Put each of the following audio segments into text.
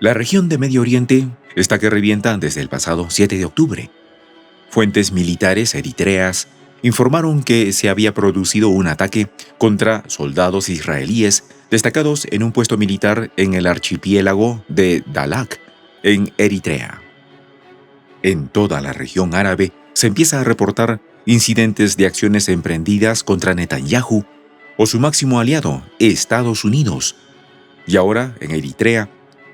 La región de Medio Oriente está que revienta desde el pasado 7 de octubre. Fuentes militares eritreas informaron que se había producido un ataque contra soldados israelíes destacados en un puesto militar en el archipiélago de Dahlak, en Eritrea. En toda la región árabe se empieza a reportar incidentes de acciones emprendidas contra Netanyahu o su máximo aliado, Estados Unidos. Y ahora, en Eritrea,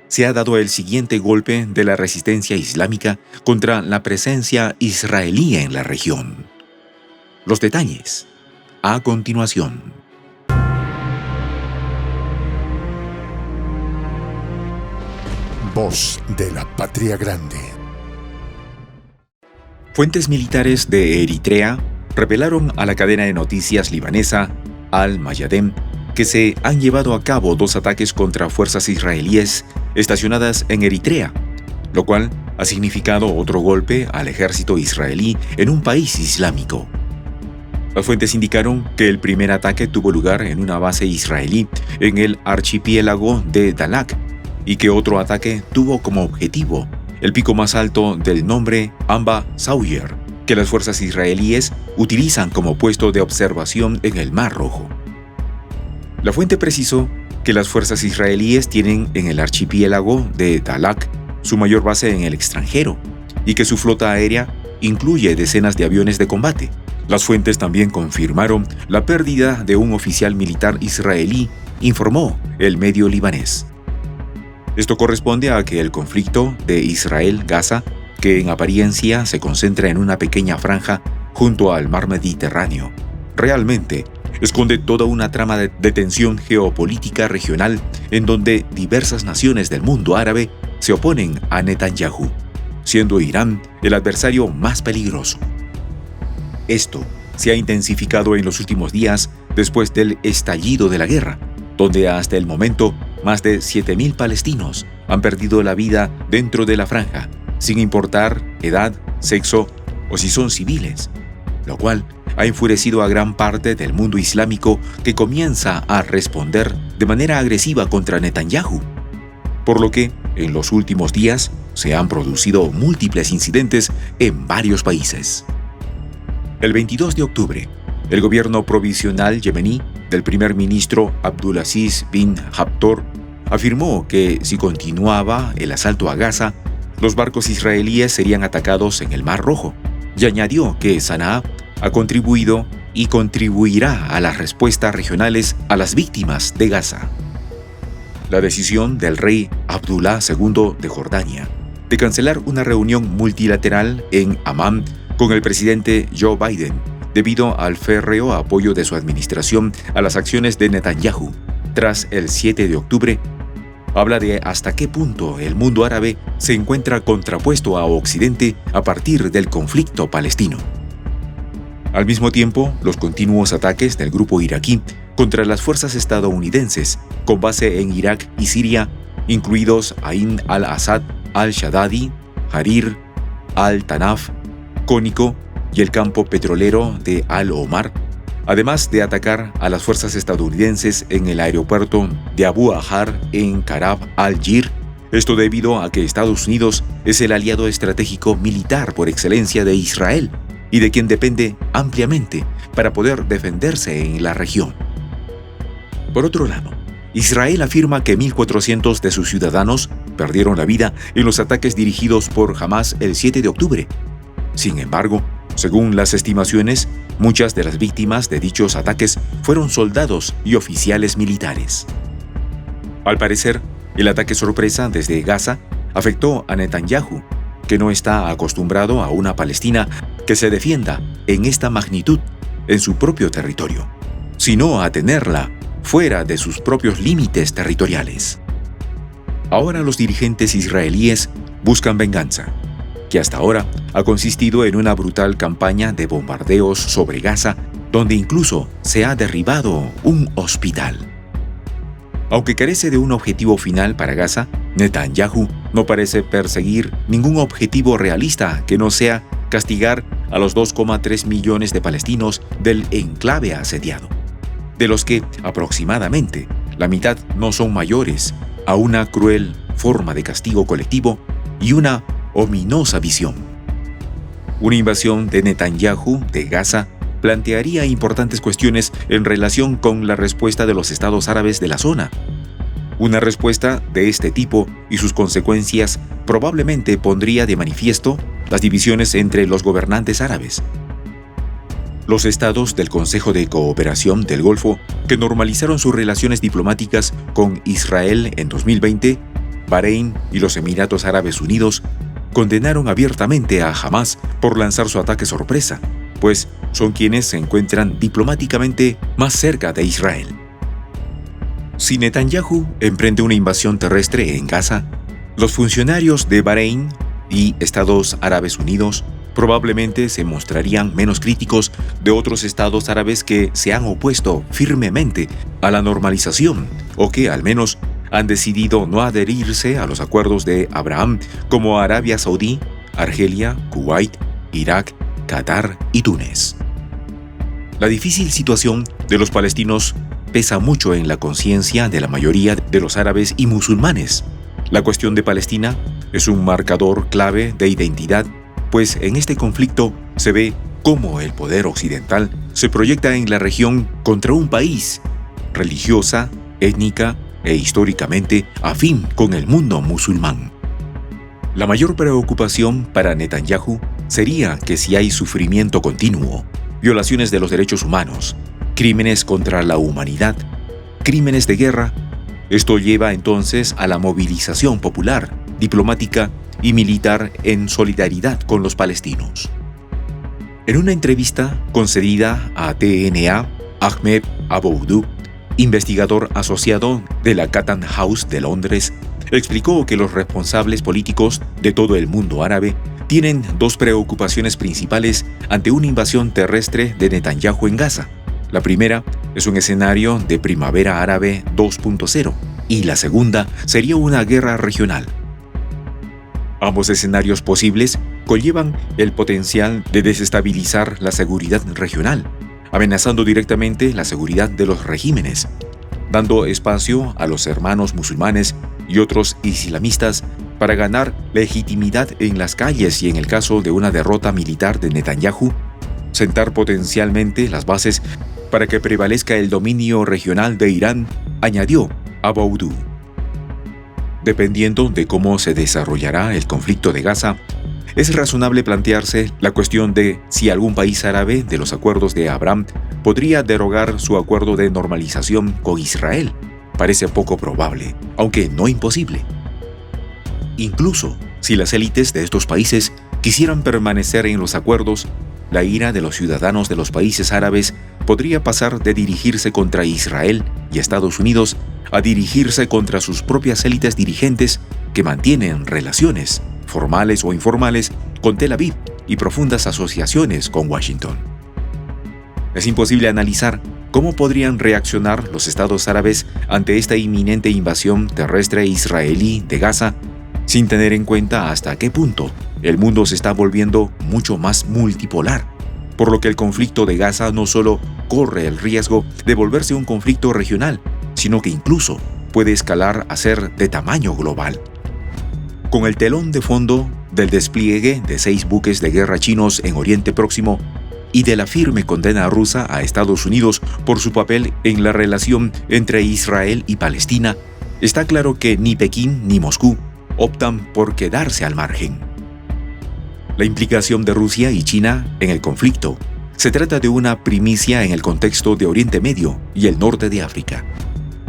se ha dado el siguiente golpe de la resistencia islámica contra la presencia israelí en la región. Los detalles, a continuación. Voz de la Patria Grande. Fuentes militares de Eritrea revelaron a la cadena de noticias libanesa Al-Mayadem que se han llevado a cabo 2 ataques contra fuerzas israelíes estacionadas en Eritrea, lo cual ha significado otro golpe al ejército israelí en un país islámico. Las fuentes indicaron que el primer ataque tuvo lugar en una base israelí en el archipiélago de Dahlak y que otro ataque tuvo como objetivo el pico más alto del nombre Amba Sauyer, que las fuerzas israelíes utilizan como puesto de observación en el Mar Rojo. La fuente precisó que las fuerzas israelíes tienen en el archipiélago de Dahlak su mayor base en el extranjero y que su flota aérea incluye decenas de aviones de combate. Las fuentes también confirmaron la pérdida de un oficial militar israelí, informó el medio libanés. Esto corresponde a que el conflicto de Israel-Gaza, que en apariencia se concentra en una pequeña franja junto al mar Mediterráneo, realmente esconde toda una trama de tensión geopolítica regional en donde diversas naciones del mundo árabe se oponen a Netanyahu, siendo Irán el adversario más peligroso. Esto se ha intensificado en los últimos días después del estallido de la guerra, donde hasta el momento más de 7.000 palestinos han perdido la vida dentro de la franja, sin importar edad, sexo o si son civiles, lo cual ha enfurecido a gran parte del mundo islámico que comienza a responder de manera agresiva contra Netanyahu, por lo que en los últimos días se han producido múltiples incidentes en varios países. El 22 de octubre, el gobierno provisional yemení del primer ministro Abdulaziz bin Haftar afirmó que si continuaba el asalto a Gaza, los barcos israelíes serían atacados en el Mar Rojo, y añadió que Sanaa ha contribuido y contribuirá a las respuestas regionales a las víctimas de Gaza. La decisión del rey Abdullah II de Jordania de cancelar una reunión multilateral en Amán con el presidente Joe Biden debido al férreo apoyo de su administración a las acciones de Netanyahu tras el 7 de octubre, habla de hasta qué punto el mundo árabe se encuentra contrapuesto a Occidente a partir del conflicto palestino. Al mismo tiempo, los continuos ataques del grupo iraquí contra las fuerzas estadounidenses con base en Irak y Siria, incluidos Ain al-Assad, al-Shaddadi, Harir, al-Tanaf, Cónico y el campo petrolero de Al-Omar, además de atacar a las fuerzas estadounidenses en el aeropuerto de Abu Ahar en Karab al-Jir, esto debido a que Estados Unidos es el aliado estratégico militar por excelencia de Israel y de quien depende ampliamente para poder defenderse en la región. Por otro lado, Israel afirma que 1.400 de sus ciudadanos perdieron la vida en los ataques dirigidos por Hamas el 7 de octubre. Sin embargo, según las estimaciones, muchas de las víctimas de dichos ataques fueron soldados y oficiales militares. Al parecer, el ataque sorpresa desde Gaza afectó a Netanyahu, que no está acostumbrado a una Palestina que se defienda en esta magnitud en su propio territorio, sino a tenerla fuera de sus propios límites territoriales. Ahora los dirigentes israelíes buscan venganza, que hasta ahora ha consistido en una brutal campaña de bombardeos sobre Gaza, donde incluso se ha derribado un hospital. Aunque carece de un objetivo final para Gaza, Netanyahu no parece perseguir ningún objetivo realista que no sea castigar a los 2,3 millones de palestinos del enclave asediado, de los que aproximadamente la mitad no son mayores a una cruel forma de castigo colectivo y una ominosa visión. Una invasión de Netanyahu de Gaza plantearía importantes cuestiones en relación con la respuesta de los estados árabes de la zona. Una respuesta de este tipo y sus consecuencias probablemente pondría de manifiesto las divisiones entre los gobernantes árabes. Los estados del Consejo de Cooperación del Golfo, que normalizaron sus relaciones diplomáticas con Israel en 2020, Bahrein y los Emiratos Árabes Unidos, condenaron abiertamente a Hamás por lanzar su ataque sorpresa, pues son quienes se encuentran diplomáticamente más cerca de Israel. Si Netanyahu emprende una invasión terrestre en Gaza, los funcionarios de Bahrein y Estados Árabes Unidos probablemente se mostrarían menos críticos de otros estados árabes que se han opuesto firmemente a la normalización o que, al menos, han decidido no adherirse a los acuerdos de Abraham, como Arabia Saudí, Argelia, Kuwait, Irak, Qatar y Túnez. La difícil situación de los palestinos pesa mucho en la conciencia de la mayoría de los árabes y musulmanes. La cuestión de Palestina es un marcador clave de identidad, pues en este conflicto se ve cómo el poder occidental se proyecta en la región contra un país religiosa, étnica e históricamente afín con el mundo musulmán. La mayor preocupación para Netanyahu sería que si hay sufrimiento continuo, violaciones de los derechos humanos, crímenes contra la humanidad, crímenes de guerra, esto lleva entonces a la movilización popular, diplomática y militar en solidaridad con los palestinos. En una entrevista concedida a TNA, Ahmed Aboudou, investigador asociado de la Chatham House de Londres, explicó que los responsables políticos de todo el mundo árabe tienen dos preocupaciones principales ante una invasión terrestre de Netanyahu en Gaza. La primera es un escenario de primavera árabe 2.0 y la segunda sería una guerra regional. Ambos escenarios posibles conllevan el potencial de desestabilizar la seguridad regional, amenazando directamente la seguridad de los regímenes, dando espacio a los hermanos musulmanes y otros islamistas para ganar legitimidad en las calles y, en el caso de una derrota militar de Netanyahu, sentar potencialmente las bases para que prevalezca el dominio regional de Irán, añadió Aboudou. Dependiendo de cómo se desarrollará el conflicto de Gaza, es razonable plantearse la cuestión de si algún país árabe de los acuerdos de Abraham podría derogar su acuerdo de normalización con Israel. Parece poco probable, aunque no imposible. Incluso si las élites de estos países quisieran permanecer en los acuerdos, la ira de los ciudadanos de los países árabes podría pasar de dirigirse contra Israel y Estados Unidos a dirigirse contra sus propias élites dirigentes que mantienen relaciones, formales o informales, con Tel Aviv y profundas asociaciones con Washington. Es imposible analizar cómo podrían reaccionar los estados árabes ante esta inminente invasión terrestre israelí de Gaza, sin tener en cuenta hasta qué punto el mundo se está volviendo mucho más multipolar, por lo que el conflicto de Gaza no solo corre el riesgo de volverse un conflicto regional, sino que incluso puede escalar a ser de tamaño global. Con el telón de fondo del despliegue de 6 buques de guerra chinos en Oriente Próximo y de la firme condena rusa a Estados Unidos por su papel en la relación entre Israel y Palestina, está claro que ni Pekín ni Moscú optan por quedarse al margen. La implicación de Rusia y China en el conflicto se trata de una primicia en el contexto de Oriente Medio y el norte de África.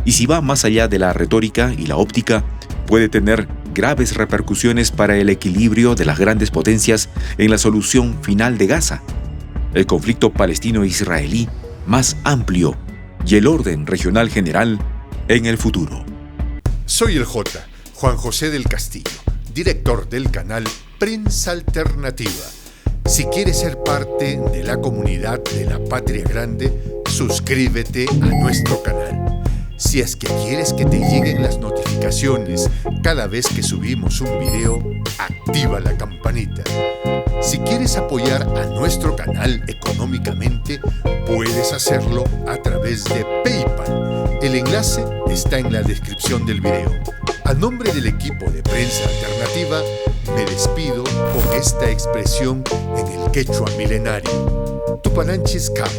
Y si va más allá de la retórica y la óptica, puede tener graves repercusiones para el equilibrio de las grandes potencias en la solución final de Gaza, el conflicto palestino-israelí más amplio y el orden regional general en el futuro. Soy el J, Juan José del Castillo, director del canal Prensa Alternativa. Si quieres ser parte de la comunidad de la Patria Grande, suscríbete a nuestro canal. Si es que quieres que te lleguen las notificaciones cada vez que subimos un video, activa la campanita. Si quieres apoyar a nuestro canal económicamente, puedes hacerlo a través de PayPal. El enlace está en la descripción del video. A nombre del equipo de Prensa Alternativa, me despido con esta expresión en el quechua milenario, Tupananchis Kama,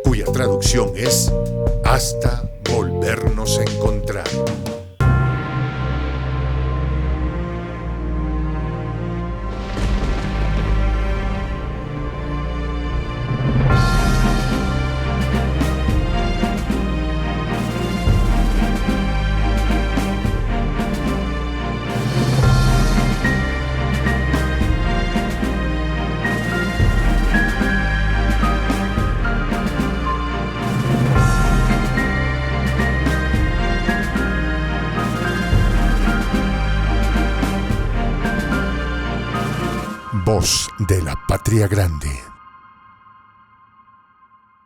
cuya traducción es hasta volvernos a encontrar. Voz de la Patria Grande.